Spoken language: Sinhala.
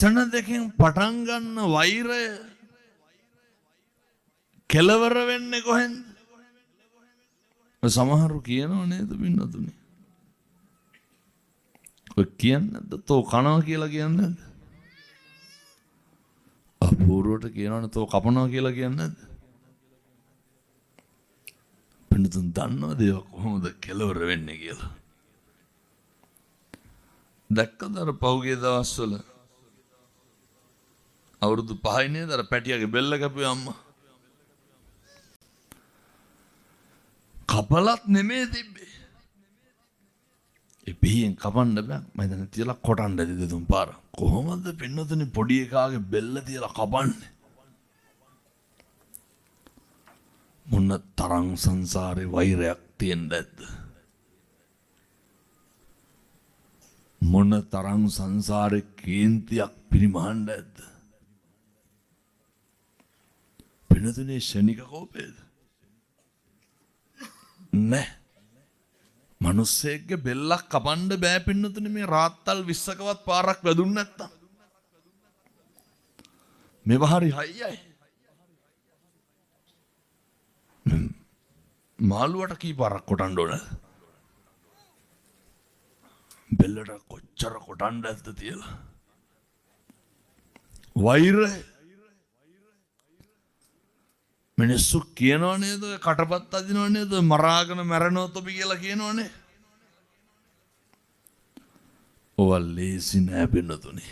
තන දෙකෙන් පටන් ගන්න වෛරය කෙලවර වෙන්නේ කොහෙන්ද? සමහරු කියනව නේද පින්නතුනි? ඔය කියන්නේ නැද්ද? තෝ කනවා කියලා කියන්නේ නැද්ද? අපූර්වට කියනවනේ තෝ කපනවා කියලා කියන්නේ නැද්ද? පින්නතුන් දන්නවද ඒක කොහොමද කෙලවර වෙන්නේ කියලා? දැක්කද අර පහුගිය දවස්වල අවුරුදු 5යි නේද අර පැටියාගේ බෙල්ල කැපුවේ අම්මා. කපලත් නෙමෙයි තිබ්බේ. ඒ පිහින් කපන්න බෑ. මම දැන් තියලා කොටන්න දෙදුම් පාර. කොහොමද පින්නතුනි පොඩි එකාගේ බෙල්ල තියලා කපන්නේ? මොන තරම් සංසාරේ වෛරයක් තියෙන්නද? මොන තරම් සංසාරේ කේන්තියක් පිරිමහන්න ඇද්ද? පින්නතුනේ ශනික කෝපේද? නෑ. මිනිස්සෙක්ගේ බෙල්ලක් කපන්න බෑ පින්නතුනේ මේ රාත්තල් 20කවත් පාරක් වැදුන්නේ නැත්තම්. මේව හරි හයියයි. මාළුවට කී පාරක් කොටන්න ඕනද? බෙල්ලට කොච්චර කොටන්න ඇද්ද තියලා. වෛරය මිනිස්සු කියනව නේද කටපත් අදිනව නේද මරාගෙන මැරෙනව තොපි කියලා කියනවනේ. ඔවල් ලේසි නෑ පින්නතුනේ.